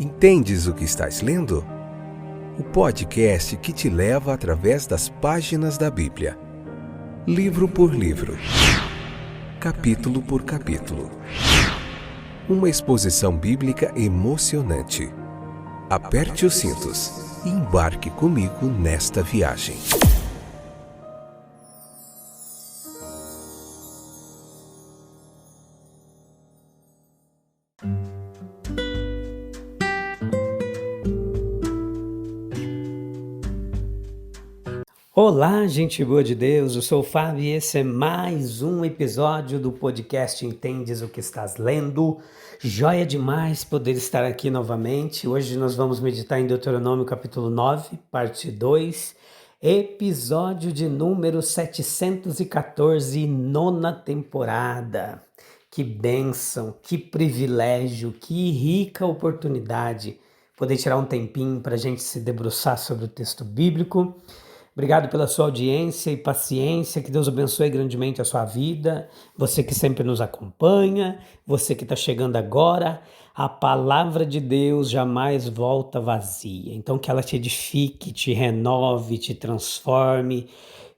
Entendes o que estás lendo? O podcast que te leva através das páginas da Bíblia, livro por livro, capítulo por capítulo. Uma exposição bíblica emocionante. Aperte os cintos e embarque comigo nesta viagem. Olá, gente boa de Deus, eu sou o Fábio e esse é mais um episódio do podcast Entendes o que estás lendo. Joia demais poder estar aqui novamente. Hoje nós vamos meditar em Deuteronômio capítulo 9, parte 2, episódio de número 714, nona temporada. Que bênção, que privilégio, que rica oportunidade poder tirar um tempinho para a gente se debruçar sobre o texto bíblico. Obrigado pela sua audiência e paciência, que Deus abençoe grandemente a sua vida, você que sempre nos acompanha, você que está chegando agora, a palavra de Deus jamais volta vazia, então que ela te edifique, te renove, te transforme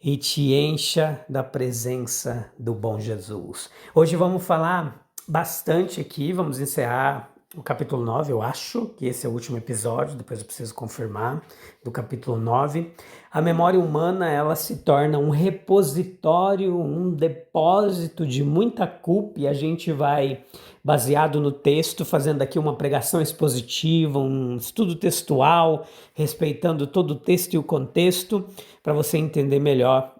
e te encha da presença do bom Jesus. Hoje vamos falar bastante aqui, vamos encerrar o capítulo 9, eu acho que esse é o último episódio, depois eu preciso confirmar, do capítulo 9. A memória humana, ela se torna um repositório, um depósito de muita culpa e a gente vai, baseado no texto, fazendo aqui uma pregação expositiva, um estudo textual, respeitando todo o texto e o contexto, para você entender melhor.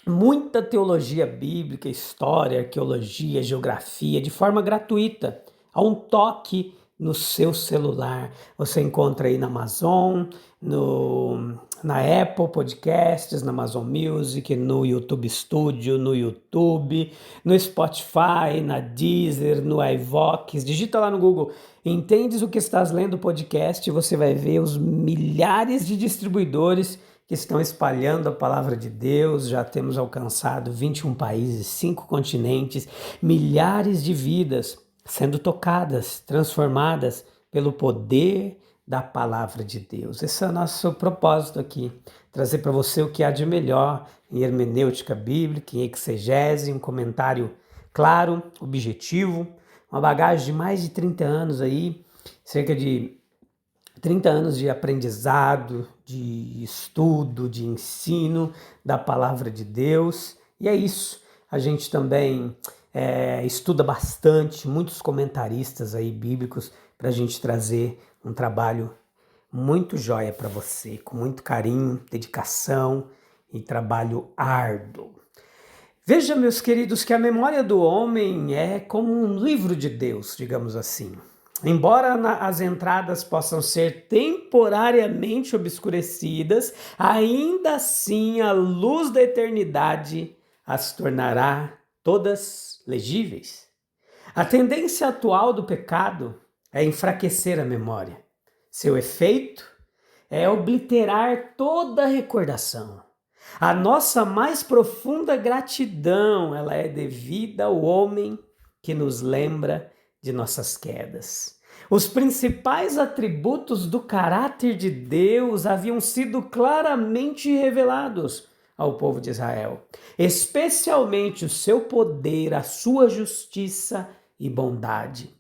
Muita teologia bíblica, história, arqueologia, geografia, de forma gratuita, a um toque no seu celular. Você encontra aí na Amazon, na Apple Podcasts, na Amazon Music, no YouTube Studio, no YouTube, no Spotify, na Deezer, no iVoox. Digita lá no Google, Entendes o que estás lendo podcast, e você vai ver os milhares de distribuidores que estão espalhando a palavra de Deus. Já temos alcançado 21 países, 5 continentes, milhares de vidas sendo tocadas, transformadas pelo poder da palavra de Deus. Esse é o nosso propósito aqui, trazer para você o que há de melhor em hermenêutica bíblica, em exegese, um comentário claro, objetivo, uma bagagem de mais de 30 anos aí, cerca de 30 anos de aprendizado, de estudo, de ensino da palavra de Deus. E é isso, a gente também estuda bastante, muitos comentaristas aí bíblicos, para a gente trazer um trabalho muito joia para você, com muito carinho, dedicação e trabalho árduo. Veja, meus queridos, que a memória do homem é como um livro de Deus, digamos assim. Embora as entradas possam ser temporariamente obscurecidas, ainda assim a luz da eternidade as tornará todas legíveis. A tendência atual do pecado é enfraquecer a memória. Seu efeito é obliterar toda a recordação. A nossa mais profunda gratidão, ela é devida ao homem que nos lembra de nossas quedas. Os principais atributos do caráter de Deus haviam sido claramente revelados ao povo de Israel, especialmente o seu poder, a sua justiça e bondade.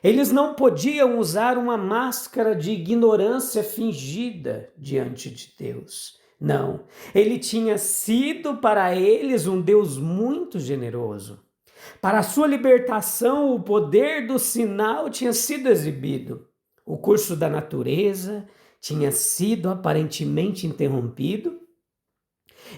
Eles não podiam usar uma máscara de ignorância fingida diante de Deus. Não, ele tinha sido para eles um Deus muito generoso. Para a sua libertação, o poder do sinal tinha sido exibido. O curso da natureza tinha sido aparentemente interrompido.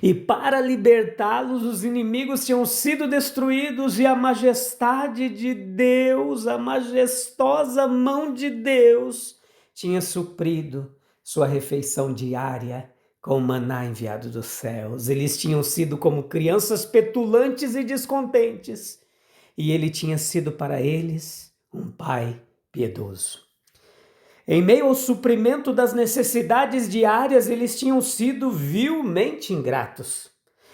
E para libertá-los, os inimigos tinham sido destruídos e a majestade de Deus, a majestosa mão de Deus, tinha suprido sua refeição diária com o maná enviado dos céus. Eles tinham sido como crianças petulantes e descontentes, e ele tinha sido para eles um pai piedoso. Em meio ao suprimento das necessidades diárias, eles tinham sido vilmente ingratos.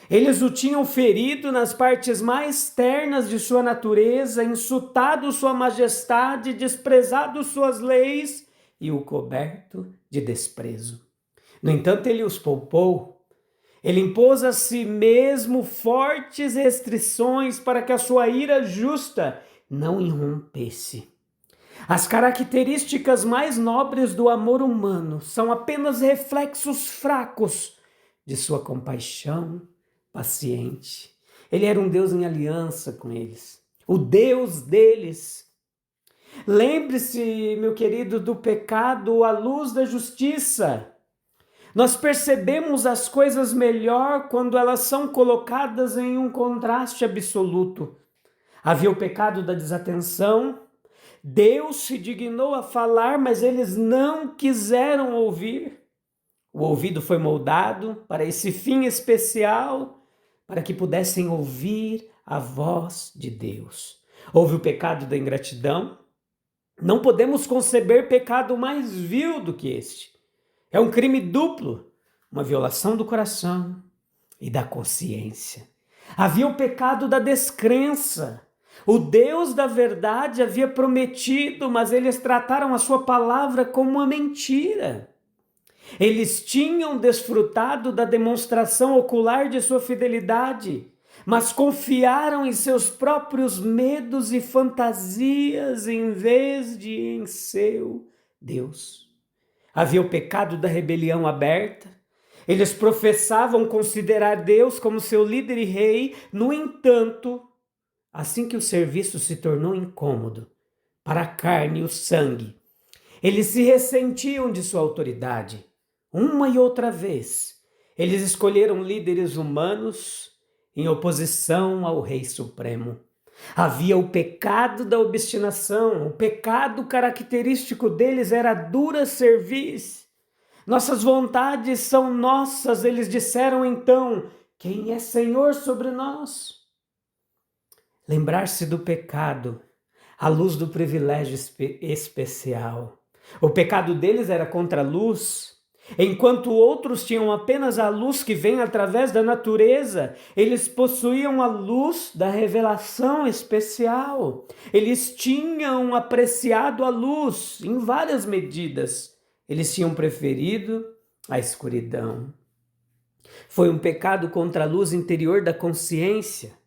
Eles o tinham ferido nas partes mais ternas de sua natureza, insultado sua majestade, desprezado suas leis e o coberto de desprezo. No entanto, ele os poupou. Ele impôs a si mesmo fortes restrições para que a sua ira justa não irrompesse. As características mais nobres do amor humano são apenas reflexos fracos de sua compaixão paciente. Ele era um Deus em aliança com eles, o Deus deles. Lembre-se, meu querido, do pecado à luz da justiça. Nós percebemos as coisas melhor quando elas são colocadas em um contraste absoluto. Havia o pecado da desatenção. Deus se dignou a falar, mas eles não quiseram ouvir. O ouvido foi moldado para esse fim especial, para que pudessem ouvir a voz de Deus. Houve o pecado da ingratidão. Não podemos conceber pecado mais vil do que este. É um crime duplo, uma violação do coração e da consciência. Havia o pecado da descrença. O Deus da verdade havia prometido, mas eles trataram a sua palavra como uma mentira. Eles tinham desfrutado da demonstração ocular de sua fidelidade, mas confiaram em seus próprios medos e fantasias em vez de em seu Deus. Havia o pecado da rebelião aberta. Eles professavam considerar Deus como seu líder e rei. No entanto, assim que o serviço se tornou incômodo para a carne e o sangue, eles se ressentiam de sua autoridade. Uma e outra vez, eles escolheram líderes humanos em oposição ao Rei Supremo. Havia o pecado da obstinação. O pecado característico deles era a dura cerviz. Nossas vontades são nossas, eles disseram então. Quem é Senhor sobre nós? Lembrar-se do pecado à luz do privilégio especial. O pecado deles era contra a luz. Enquanto outros tinham apenas a luz que vem através da natureza, eles possuíam a luz da revelação especial. Eles tinham apreciado a luz em várias medidas. Eles tinham preferido a escuridão. Foi um pecado contra a luz interior da consciência.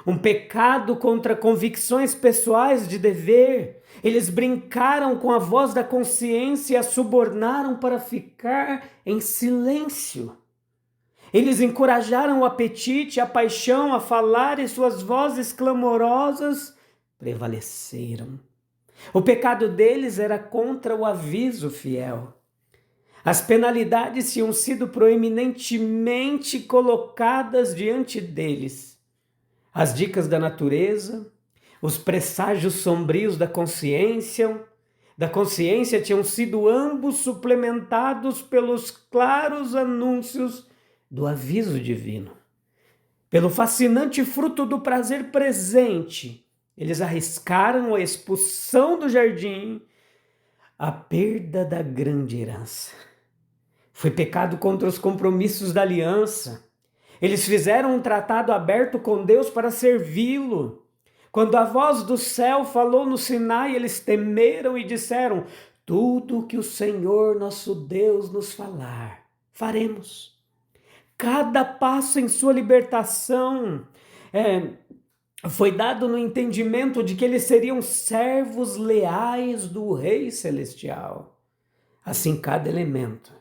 Um pecado contra convicções pessoais de dever. Eles brincaram com a voz da consciência e a subornaram para ficar em silêncio. Eles encorajaram o apetite, a paixão a falar e suas vozes clamorosas prevaleceram. O pecado deles era contra o aviso fiel. As penalidades tinham sido proeminentemente colocadas diante deles. As dicas da natureza, os presságios sombrios da consciência tinham sido ambos suplementados pelos claros anúncios do aviso divino. Pelo fascinante fruto do prazer presente, eles arriscaram a expulsão do jardim, a perda da grande herança. Foi pecado contra os compromissos da aliança. Eles fizeram um tratado aberto com Deus para servi-lo. Quando a voz do céu falou no Sinai, eles temeram e disseram: tudo o que o Senhor nosso Deus nos falar, faremos. Cada passo em sua libertação foi dado no entendimento de que eles seriam servos leais do Rei Celestial. Assim, cada elemento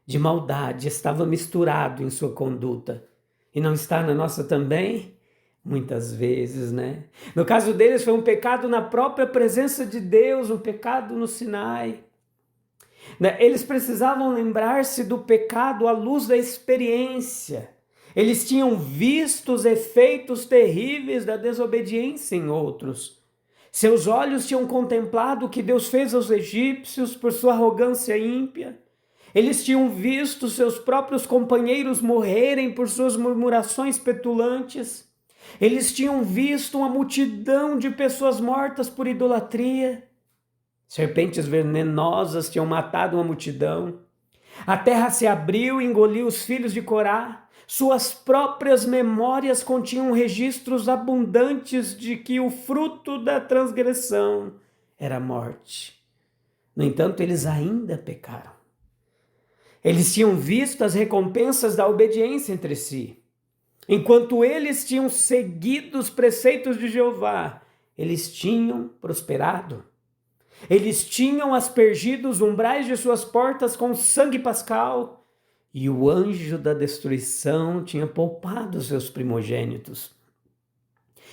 de maldade estava misturado em sua conduta. E não está na nossa também? Muitas vezes, né? No caso deles foi um pecado na própria presença de Deus, um pecado no Sinai. Eles precisavam lembrar-se do pecado à luz da experiência. Eles tinham visto os efeitos terríveis da desobediência em outros. Seus olhos tinham contemplado o que Deus fez aos egípcios por sua arrogância ímpia. Eles tinham visto seus próprios companheiros morrerem por suas murmurações petulantes. Eles tinham visto uma multidão de pessoas mortas por idolatria. Serpentes venenosas tinham matado uma multidão. A terra se abriu e engoliu os filhos de Corá. Suas próprias memórias continham registros abundantes de que o fruto da transgressão era a morte. No entanto, eles ainda pecaram. Eles tinham visto as recompensas da obediência entre si. Enquanto eles tinham seguido os preceitos de Jeová, eles tinham prosperado. Eles tinham aspergido os umbrais de suas portas com sangue pascal, e o anjo da destruição tinha poupado seus primogênitos.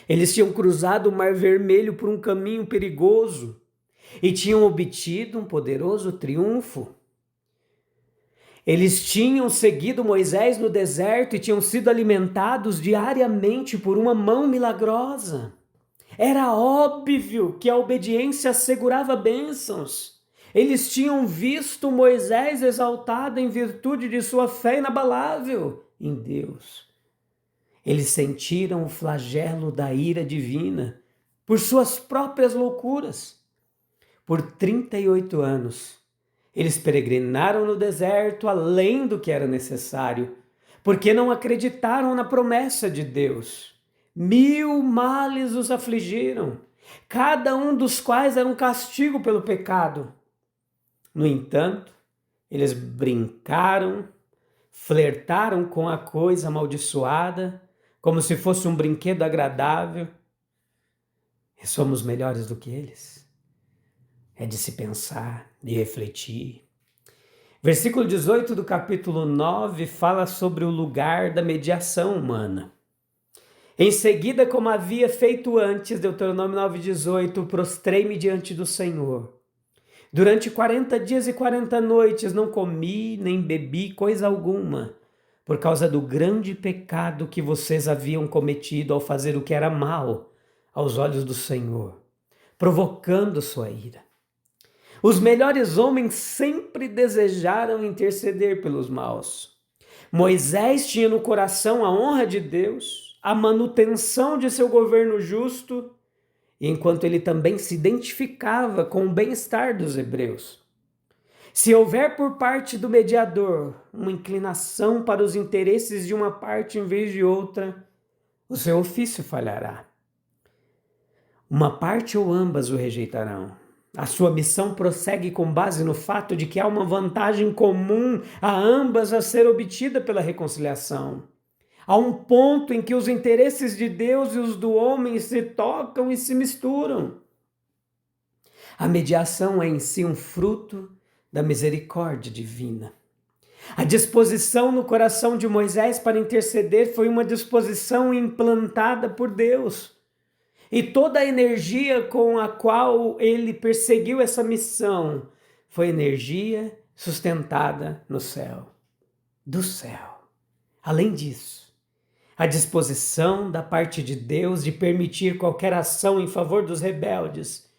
Eles tinham cruzado o Mar Vermelho por um caminho perigoso e tinham obtido um poderoso triunfo. Eles tinham seguido Moisés no deserto e tinham sido alimentados diariamente por uma mão milagrosa. Era óbvio que a obediência assegurava bênçãos. Eles tinham visto Moisés exaltado em virtude de sua fé inabalável em Deus. Eles sentiram o flagelo da ira divina por suas próprias loucuras. Por 38 anos, eles peregrinaram no deserto além do que era necessário, porque não acreditaram na promessa de Deus. 1000 males os afligiram, cada um dos quais era um castigo pelo pecado. No entanto, eles brincaram, flertaram com a coisa amaldiçoada, como se fosse um brinquedo agradável. E somos melhores do que eles. É de se pensar, de refletir. Versículo 18 do capítulo 9 fala sobre o lugar da mediação humana. Em seguida, como havia feito antes, Deuteronômio 9,18, prostrei-me diante do Senhor. Durante 40 dias e 40 noites não comi nem bebi coisa alguma, por causa do grande pecado que vocês haviam cometido ao fazer o que era mal aos olhos do Senhor, provocando sua ira. Os melhores homens sempre desejaram interceder pelos maus. Moisés tinha no coração a honra de Deus, a manutenção de seu governo justo, enquanto ele também se identificava com o bem-estar dos hebreus. Se houver por parte do mediador uma inclinação para os interesses de uma parte em vez de outra, o seu ofício falhará. Uma parte ou ambas o rejeitarão. A sua missão prossegue com base no fato de que há uma vantagem comum a ambas a ser obtida pela reconciliação. Há um ponto em que os interesses de Deus e os do homem se tocam e se misturam. A mediação é em si um fruto da misericórdia divina. A disposição no coração de Moisés para interceder foi uma disposição implantada por Deus. E toda a energia com a qual ele perseguiu essa missão foi energia sustentada no céu, do céu. Além disso, a disposição da parte de Deus de permitir qualquer ação em favor dos rebeldes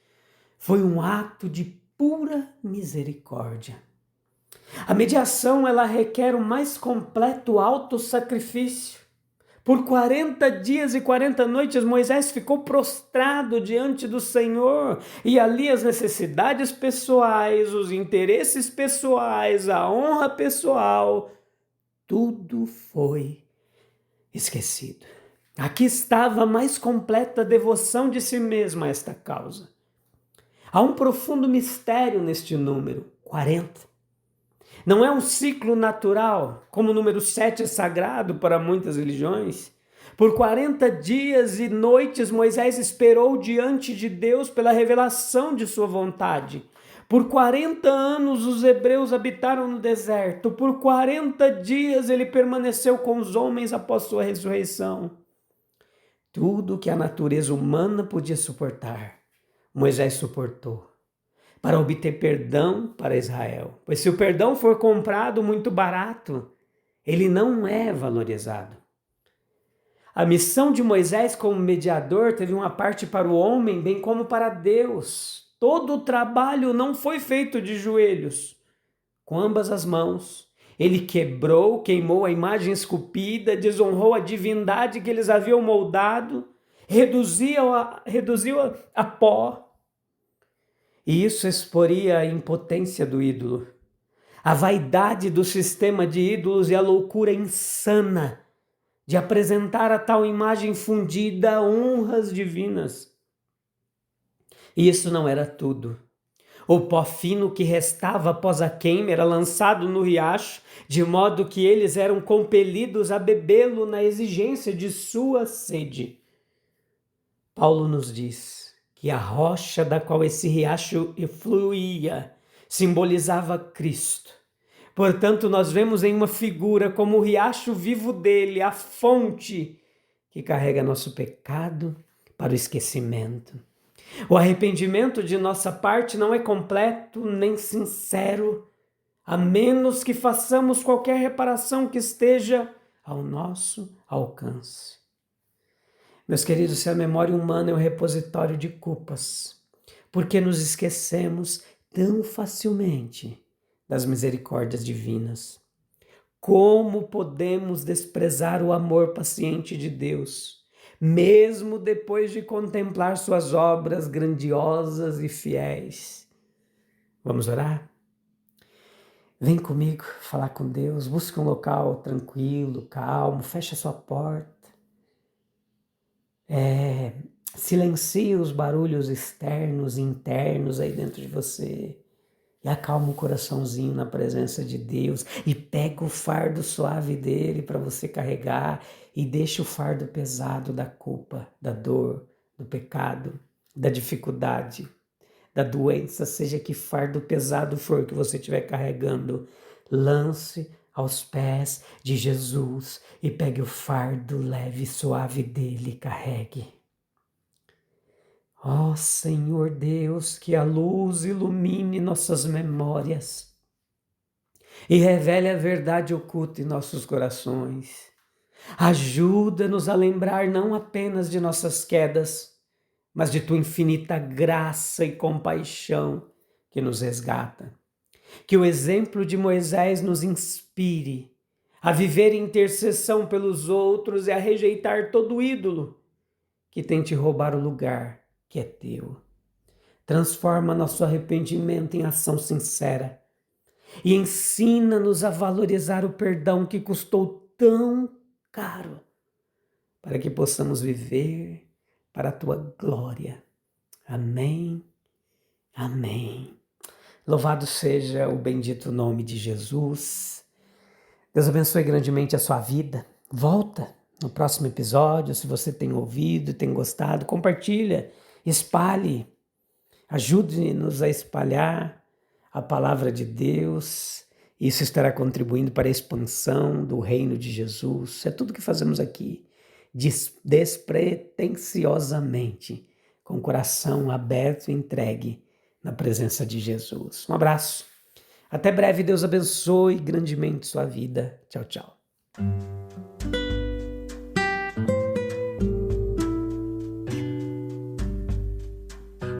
foi um ato de pura misericórdia. A mediação, ela requer o mais completo autossacrifício. Por 40 dias e 40 noites, Moisés ficou prostrado diante do Senhor, e ali as necessidades pessoais, os interesses pessoais, a honra pessoal, tudo foi esquecido. Aqui estava a mais completa devoção de si mesmo a esta causa. Há um profundo mistério neste número, 40. Não é um ciclo natural, como o número 7 é sagrado para muitas religiões. Por 40 dias e noites, Moisés esperou diante de Deus pela revelação de sua vontade. Por 40 anos, os hebreus habitaram no deserto. Por 40 dias, ele permaneceu com os homens após sua ressurreição. Tudo que a natureza humana podia suportar, Moisés suportou, para obter perdão para Israel. Pois se o perdão for comprado muito barato, ele não é valorizado. A missão de Moisés como mediador teve uma parte para o homem, bem como para Deus. Todo o trabalho não foi feito de joelhos. Com ambas as mãos, ele quebrou, queimou a imagem esculpida, desonrou a divindade que eles haviam moldado, reduziu a pó. E isso exporia a impotência do ídolo, a vaidade do sistema de ídolos e a loucura insana de apresentar a tal imagem fundida honras divinas. E isso não era tudo. O pó fino que restava após a queima era lançado no riacho, de modo que eles eram compelidos a bebê-lo na exigência de sua sede. Paulo nos diz que a rocha da qual esse riacho fluía simbolizava Cristo. Portanto, nós vemos em uma figura como o riacho vivo dele, a fonte que carrega nosso pecado para o esquecimento. O arrependimento de nossa parte não é completo nem sincero, a menos que façamos qualquer reparação que esteja ao nosso alcance. Meus queridos, se a memória humana é um repositório de culpas, porque nos esquecemos tão facilmente das misericórdias divinas? Como podemos desprezar o amor paciente de Deus, mesmo depois de contemplar suas obras grandiosas e fiéis? Vamos orar? Vem comigo falar com Deus, busque um local tranquilo, calmo, feche a sua porta. Silencie os barulhos externos e internos aí dentro de você. E acalma o coraçãozinho na presença de Deus e pega o fardo suave dele para você carregar e deixa o fardo pesado da culpa, da dor, do pecado, da dificuldade, da doença, seja que fardo pesado for que você estiver carregando, lance aos pés de Jesus e pegue o fardo leve e suave dele e carregue. Ó Senhor Deus, que a luz ilumine nossas memórias e revele a verdade oculta em nossos corações. Ajuda-nos a lembrar não apenas de nossas quedas, mas de tua infinita graça e compaixão que nos resgata. Que o exemplo de Moisés nos inspire a viver em intercessão pelos outros e a rejeitar todo ídolo que tente roubar o lugar que é teu. Transforma nosso arrependimento em ação sincera e ensina-nos a valorizar o perdão que custou tão caro, para que possamos viver para a tua glória. Amém, amém. Louvado seja o bendito nome de Jesus. Deus abençoe grandemente a sua vida. Volta no próximo episódio, se você tem ouvido, tem gostado, compartilha, espalhe, ajude-nos a espalhar a palavra de Deus. Isso estará contribuindo para a expansão do reino de Jesus. É tudo que fazemos aqui, despretensiosamente, com o coração aberto e entregue na presença de Jesus. Um abraço. Até breve. Deus abençoe grandemente sua vida. Tchau, tchau.